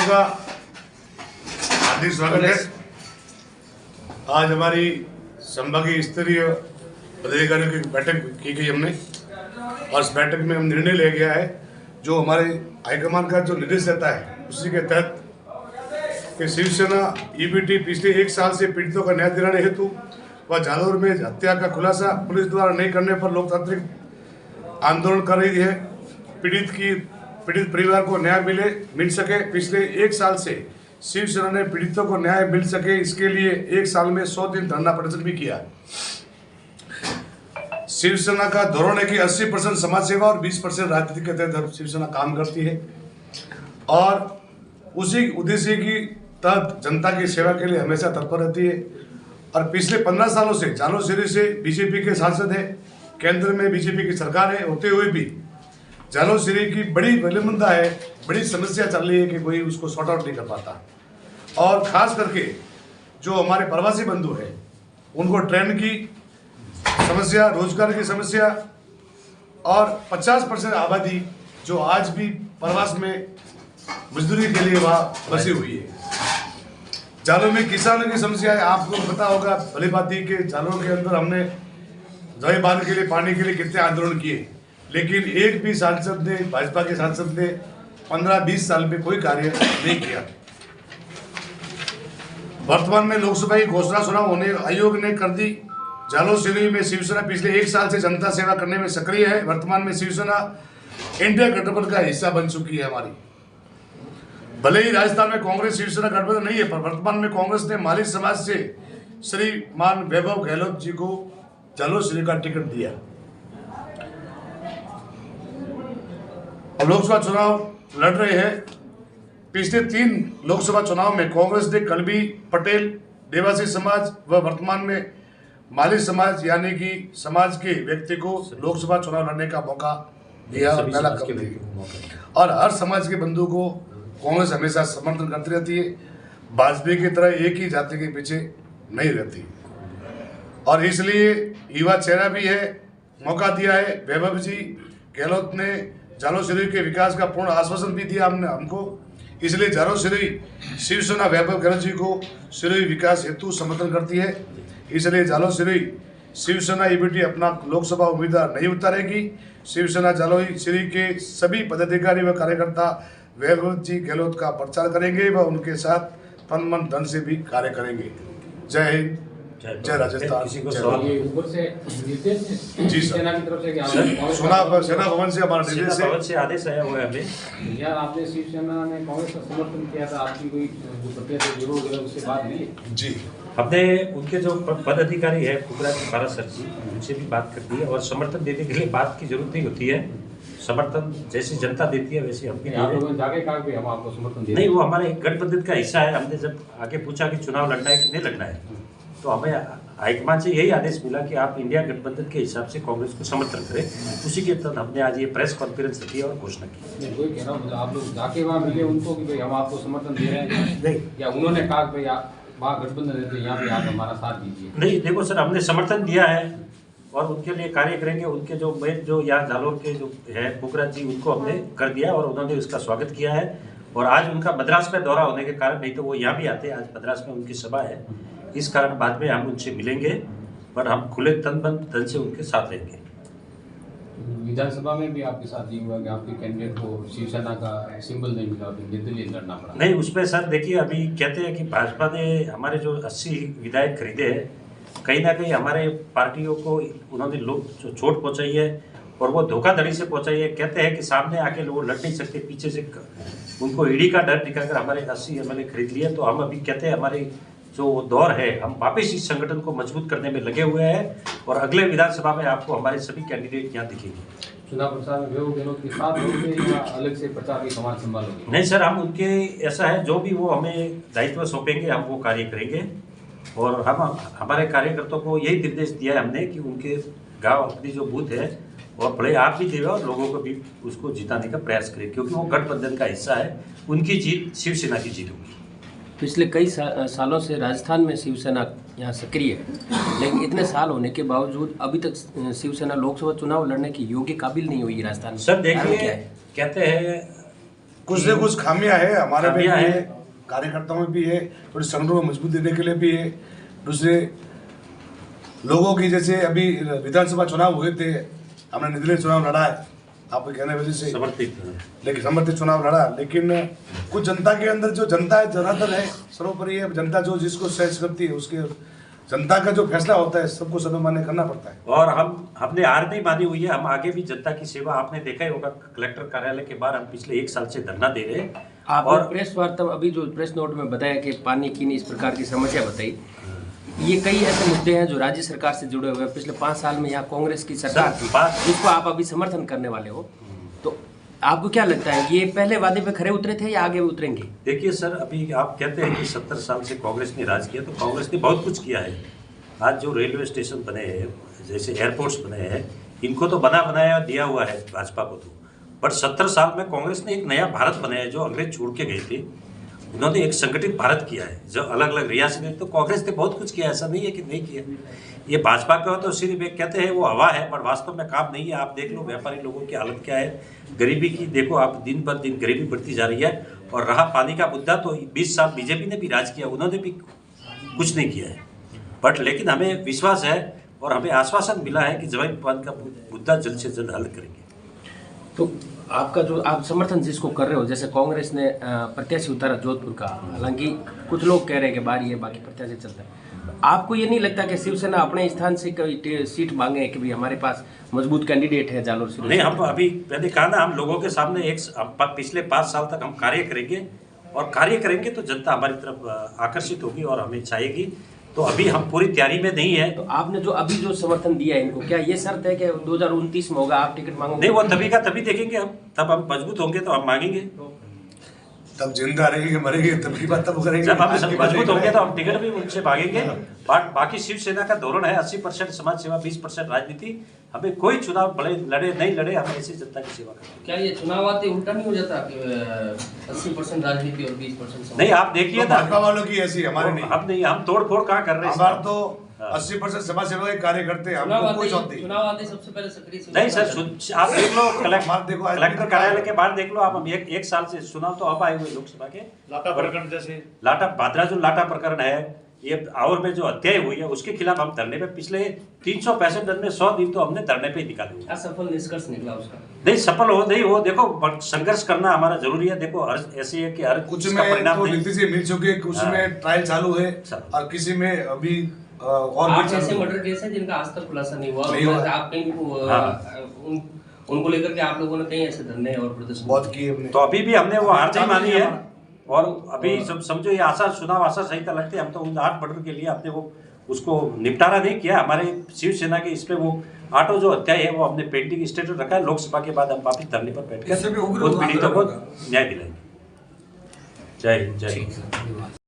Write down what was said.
का हार्दिक स्वागत है। आज हमारी संभागीय स्तरीय पदाधिकारियों की बैठक की गई हमने, और इस बैठक में हम निर्णय ले गया है जो हमारे हाईकमान का जो निर्देश रहता है उसी के तहत कि शिवसेना ईबीटी पिछले 1 साल से पीड़ितों का न्याय दिलाने हेतु व जालौर में हत्या का खुलासा पुलिस द्वारा नहीं करने पर लोकतांत्रिक आंदोलन कर रही है। पीड़ित परिवार को न्याय मिल सके। पिछले 1 साल से शिवसेना ने पीड़ितों को न्याय मिल सके, इसके लिए 1 साल में 100 दिन धरना प्रदर्शन भी किया। शिवसेना का धोरण है कि 80% समाज सेवा और 20% राजनीति के तहत शिवसेना काम करती है, और उसी उद्देश्य की तहत जनता की सेवा के लिए हमेशा तत्पर रहती है। और पिछले 15 सालों से जालौर शहर से बीजेपी के सांसद है, केंद्र में बीजेपी की सरकार है, होते हुए भी जालौर शहर की बड़ी विलंबता है, बड़ी समस्या चल रही है कि कोई उसको सॉर्ट आउट नहीं कर पाता। और खास करके जो हमारे प्रवासी बंधु हैं उनको ट्रेन की समस्या, रोजगार की समस्या, और 50% आबादी जो आज भी प्रवास में मजदूरी के लिए वहाँ बसी हुई है। जालौर में किसानों की समस्या है, आपको पता होगा भली भांति के जालौर के अंदर हमने दवाई बांध के लिए, पानी के लिए कितने आंदोलन किए, लेकिन एक भी सांसद ने, भाजपा के सांसद ने 15-20 साल में कोई कार्य नहीं किया। वर्तमान में लोकसभा की घोषणा चुनाव होने आयोग ने कर दी। जालौर शहर में शिवसेना पिछले 1 साल से जनता सेवा करने में सक्रिय है। वर्तमान में शिवसेना इंडिया गठबंधन का हिस्सा बन चुकी है हमारी। भले ही राजस्थान में कांग्रेस शिवसेना गठबंधन नहीं है, पर वर्तमान में कांग्रेस ने माली समाज से श्रीमान वैभव गहलोत जी को जालौर शहर का टिकट दिया। अब लोकसभा चुनाव लड़ रहे हैं। पिछले 3 लोकसभा चुनाव में कांग्रेस ने कलबी, पटेल, देवासी समाज व वर्तमान में माली समाज यानी कि समाज के व्यक्ति को लोकसभा चुनाव लड़ने का मौका दिया, पहला कब दिया। और हर समाज के बंधु को कांग्रेस हमेशा समर्थन करती रहती है, भाजपा की तरह एक ही जाति के पीछे नहीं रहती। और इसलिए युवा चेहरा भी है, मौका दिया है। वैभव जी गहलोत ने जालौर शहर के विकास का पूर्ण आश्वासन भी दिया हमको, इसलिए जालौर शहर शिवसेना वैभव गहलोत जी को शहरी विकास हेतु समर्थन करती है। इसलिए जालौर शहर शिवसेना ईबीटी अपना लोकसभा उम्मीदवार नहीं उतारेगी। शिवसेना जालौर शहर के सभी पदाधिकारी व कार्यकर्ता वैभव जी गहलोत का प्रचार करेंगे व उनके साथ तन मन धन से भी कार्य करेंगे। जय हिंद, जय राजस्थान। किसी को सवाल ऊपर से निर्देश जी सर, सेना की तरफ से सेना भवन से हमारा निर्देश है, से आदेश आया हुआ है हमें। यार आपने शिवसेना ने कांग्रेस का समर्थन किया था, आपकी कोई जो प्रक्रिया से विरोध है उससे बात हुई है? जी हमने उनके जो पद अधिकारी है फुकरा जी, पारा सर जी, उनसे भी बात कर दी है, और समर्थन देने के लिए बात की जरूरत नहीं होती है। समर्थन जैसी जनता देती है वैसे हम भी आप लोगों जाके कहा कि हम आपको समर्थन दे नहीं, वो हमारे गठबंधन का हिस्सा है। हमने जब आगे पूछा कि चुनाव लड़ना है कि नहीं लड़ना है, तो हमें हाईकमान से यही आदेश मिला कि आप इंडिया गठबंधन के हिसाब से कांग्रेस को समर्थन करें। उसी के तहत हमने आज ये प्रेस कॉन्फ्रेंस रखी है और घोषणा की। नहीं, वही कह रहा हूँ, आप लोग जाके वहाँ मिले उनको कि भाई हम आपको समर्थन दे रहे हैं, नहीं, या उन्होंने कहा कि भाई आप वहाँ गठबंधन देते हैं, यहाँ पे आप हमारा साथ दीजिए? नहीं, देखो सर, हमने समर्थन दिया है और उनके लिए कार्य करेंगे। उनके जो यहाँ जालौर के जो है फुकरा जी, उनको हमने कर दिया और उन्होंने उसका स्वागत किया है। और आज उनका मद्रास में दौरा होने के कारण, नहीं तो वो यहाँ भी आते, आज मद्रास में उनकी सभा है, इस कारण बाद में हम उनसे मिलेंगे, पर हम खुले तन मन धन से उनके साथ रहेंगे। विधानसभा में भी आपके साथ ये हुआ कि आपके कैंडिडेट को शिवसेना का सिंबल नहीं मिला, निर्दलीय लड़ना पड़ा? नहीं, उसमें सर देखिए, अभी कहते हैं कि भाजपा ने हमारे जो 80 विधायक खरीदे हैं, कहीं ना कहीं हमारे पार्टियों को उन्होंने लोग चोट पहुंचाई है, और वो धोखाधड़ी से पहुंचाई है। कहते हैं कि सामने आके लोग लड़ नहीं सकते, पीछे से उनको ईडी का डर दिखाकर हमारे 80 एमएलए खरीद लिए। तो हम अभी कहते हैं हमारी जो दौर है, हम वापस इस संगठन को मजबूत करने में लगे हुए हैं, और अगले विधानसभा में आपको हमारे सभी कैंडिडेट यहाँ दिखेंगे। चुनाव प्रचार में वैभव गहलोत के साथ होंगे या अलग से प्रचार की कमान संभालोगे? नहीं सर, हम उनके ऐसा है, जो भी वो हमें दायित्व सौंपेंगे हम वो कार्य करेंगे। और हम हमारे कार्यकर्ताओं को यही निर्देश दिया है हमने कि उनके गांव अपनी जो बूथ है, और भले आप भी देवे और लोगों को भी उसको जिताने का प्रयास करें, क्योंकि वो गठबंधन का हिस्सा है। उनकी जीत शिवसेना की जीत होगी। पिछले कई सालों से राजस्थान में शिवसेना यहाँ सक्रिय है, लेकिन इतने साल होने के बावजूद अभी तक शिवसेना लोकसभा चुनाव लड़ने की योग्य काबिल नहीं हुई राजस्थान में। सर देखिए, कहते हैं कुछ न कुछ खामियां है हमारे में भी खामियां है, है। कार्यकर्ताओं में भी है, थोड़ी संगठनों को मजबूत देने के लिए भी है। दूसरे लोगों की, जैसे अभी विधानसभा चुनाव हुए थे, हमने निर्दलीय चुनाव लड़ा है आपके कहने वजह से, समर्थित लेकिन समर्थित चुनाव लड़ा, लेकिन कुछ जनता के अंदर जो जनता है जनार्दन है, सर्वोपरि है। जनता जो जिसको सेंस करती है उसके जनता का जो फैसला होता है सबको सर्वमान्य करना पड़ता है। और हमने हार नहीं मानी हुई है, हम आगे भी जनता की सेवा, आपने देखा ही होगा कलेक्टर कार्यालय के बाहर हम पिछले 1 साल से धरना दे रहे हैं। आपने और प्रेस वार्ता अभी जो प्रेस नोट में बताया कि पानी की नहीं इस प्रकार की समस्या बताई, ये कई ऐसे मुद्दे हैं जो राज्य सरकार से जुड़े हुए हैं। पिछले 5 साल में यहाँ कांग्रेस की सरकार थी, जिसको आप अभी समर्थन करने वाले हो, तो आपको क्या लगता है ये पहले वादे पे खरे उतरे थे या आगे उतरेंगे? देखिए सर, अभी आप कहते हैं कि 70 साल से कांग्रेस ने राज किया, तो कांग्रेस ने बहुत कुछ किया है। आज जो रेलवे स्टेशन बने हैं, जैसे एयरपोर्ट्स बने हैं, इनको तो बनाया दिया हुआ है भाजपा को, तो बट 70 साल में कांग्रेस ने एक नया भारत बनाया जो अंग्रेज छोड़ के गए थे। उन्होंने एक संगठित भारत किया है, जो अलग अलग रियासतें, तो कांग्रेस ने बहुत कुछ किया, ऐसा नहीं है कि नहीं किया। ये भाजपा का तो सिर्फ एक कहते हैं वो हवा है, पर वास्तव में काम नहीं है। आप देख लो व्यापारी लोगों की हालत क्या है, गरीबी की देखो आप, दिन पर दिन गरीबी बढ़ती जा रही है। और रहा पानी का मुद्दा, तो 20 साल बीजेपी ने भी राज किया, उन्होंने भी कुछ नहीं किया है। बट लेकिन हमें विश्वास है और हमें आश्वासन मिला है कि जमीन विवाद का मुद्दा जल्द से जल्द हल करेंगे। तो आपका जो आप समर्थन जिसको कर रहे हो, जैसे कांग्रेस ने प्रत्याशी उतारा जोधपुर का, हालांकि कुछ लोग कह रहे हैं कि बारी है, बाकी प्रत्याशी चलता है, आपको ये नहीं लगता कि शिवसेना अपने स्थान से कोई सीट मांगे कि भाई हमारे पास मजबूत कैंडिडेट है जालोर से? नहीं, हम अभी पहले कहा ना, हम लोगों के सामने पिछले 5 साल तक हम कार्य करेंगे, और कार्य करेंगे तो जनता हमारी तरफ आकर्षित होगी और हमें चाहेगी। तो अभी हम पूरी तैयारी में नहीं है। तो आपने जो अभी जो समर्थन दिया है इनको, क्या ये शर्त है कि 2029 में होगा आप टिकट मांगोगे? नहीं, वो तभी का तभी देखेंगे हम, तब हम मजबूत होंगे तो हम मांगेंगे। तब जिंदा रहेंगे मरेंगे तब की बात तब करेंगे। जब हम मजबूत होंगे तो हम टिकट भी उनसे मांगेंगे। बाकी शिवसेना का धोरण है 80% समाज सेवा, 20% राजनीति। हमें कोई चुनाव बड़े लड़े नहीं लड़े, हम ऐसी जनता की सेवा करें। क्या ये चुनाव आते उल्टा नहीं हो जाता कि 80% राजनीति और 20% समाज? नहीं, आप देखिए ना, भाजपा वालों की ऐसी, हमारे नहीं। हम नहीं, हम तोड़ फोड़ कहाँ कर रहे हैं? हमारे तो 80% समाज सेवा के कार्य करते हैं, हमको कोई चौथी चुनाव आते सबसे पहले सक्रिय नहीं सर। आप देख लो कलेक्टर कार्यालय के बाहर देख लो आप, हम एक साल से चुनाव तो अब आए हुए लोकसभा के, लाटा प्रकरण जैसे भादरा जो लाटा प्रकरण है, ये आवर में जो हत्याएं हुई है उसके खिलाफ हम धरने पे, पिछले 365 दिन में 100 दिन तो हमने धरने पे ही निकाले हुए। असफल निष्कर्ष निकला उसका? नहीं, सफल हो नहीं हो, देखो संघर्ष करना हमारा जरूरी है। देखो हर ऐसे है कि हर कुछ इसका में परिणाम तो नहीं। नीति से मिल चुके, कुछ में ट्रायल चालू है, और किसी में अभी और भी ऐसे चालू है। मर्डर केस है जिनका आज तक खुलासा नहीं हुआ, नहीं हुआ। आप कहीं उनको लेकर के आप लोगों ने कहीं ऐसे धरने और प्रदर्शन बहुत किए हमने। तो अभी भी हमने वो हार नहीं मानी है। और अभी समझो ये चुनाव आचार संहिता लगते हम तो उन 8 मर्डर के लिए हमने वो उसको निपटारा नहीं किया। हमारे शिवसेना के इस पे वो 8 जो हत्या है वो हमने पेंडिंग स्टेटस रखा है। लोकसभा के बाद हम वापिस धरने पर बैठ कर उन पीड़ितों को न्याय दिलाएंगे। जय हिंद, जय हिंद।